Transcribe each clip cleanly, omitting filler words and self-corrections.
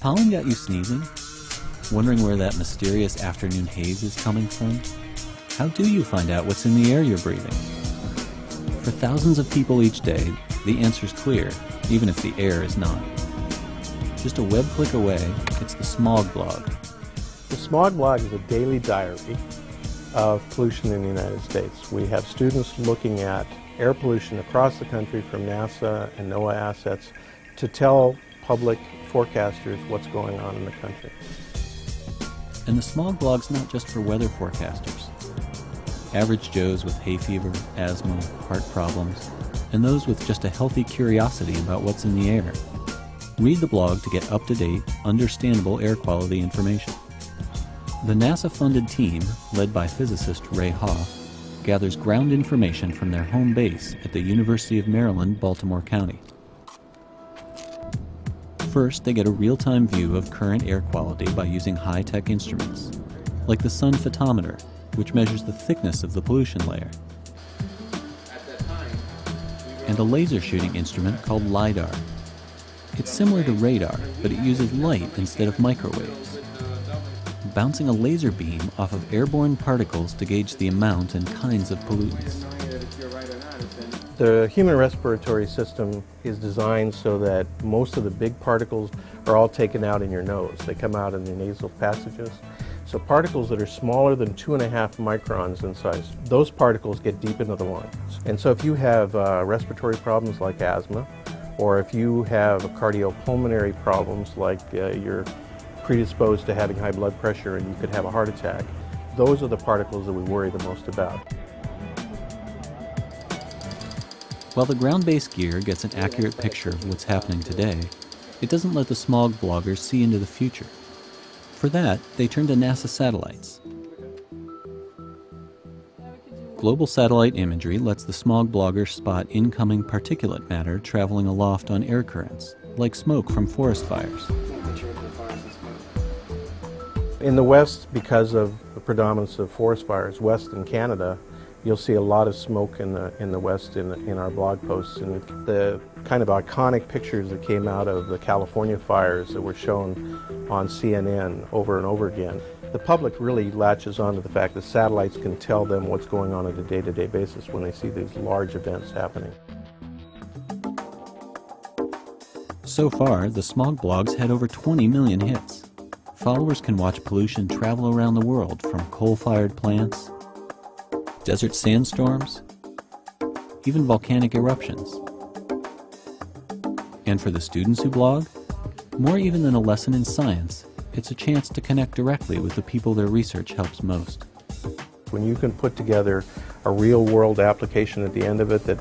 pollen got you sneezing? Wondering where that mysterious afternoon haze is coming from? How do you find out what's in the air you're breathing? For thousands of people each day, the answer's clear, even if the air is not. Just a web click away, it's the Smog Blog. The Smog Blog is a daily diary of pollution in the United States. We have students looking at air pollution across the country from NASA and NOAA assets to tell public forecasters what's going on in the country. And the Smog Blog's not just for weather forecasters. Average Joes with hay fever, asthma, heart problems, and those with just a healthy curiosity about what's in the air. Read the blog to get up-to-date, understandable air quality information. The NASA-funded team, led by physicist Ray Hoff, gathers ground information from their home base at the University of Maryland, Baltimore County. First, they get a real-time view of current air quality by using high-tech instruments, like the sun photometer, which measures the thickness of the pollution layer, and a laser shooting instrument called LiDAR. It's similar to radar, but it uses light instead of microwaves, bouncing a laser beam off of airborne particles to gauge the amount and kinds of pollutants. The human respiratory system is designed so that most of the big particles are all taken out in your nose. They come out in the nasal passages. So particles that are smaller than 2.5 microns in size, those particles get deep into the lungs. And so if you have respiratory problems like asthma, or if you have cardiopulmonary problems like you're predisposed to having high blood pressure and you could have a heart attack, those are the particles that we worry the most about. While the ground-based gear gets an accurate picture of what's happening today, it doesn't let the smog bloggers see into the future. For that, they turn to NASA satellites. Global satellite imagery lets the smog bloggers spot incoming particulate matter traveling aloft on air currents, like smoke from forest fires. In the West, because of the predominance of forest fires, West in Canada, you'll see a lot of smoke in the West in our blog posts. And the kind of iconic pictures that came out of the California fires that were shown on CNN over and over again, the public really latches on to the fact that satellites can tell them what's going on a day-to-day basis when they see these large events happening. So far, the smog blogs had over 20 million hits. Followers can watch pollution travel around the world, from coal-fired plants, desert sandstorms, even volcanic eruptions. And for the students who blog, more even than a lesson in science, it's a chance to connect directly with the people their research helps most. When you can put together a real-world application at the end of it that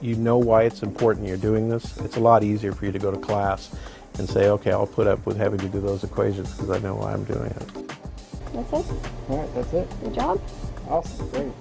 you know why it's important you're doing this, it's a lot easier for you to go to class and say, okay, I'll put up with having to do those equations because I know why I'm doing it. That's it? All right, that's it. Good job. Awesome, great.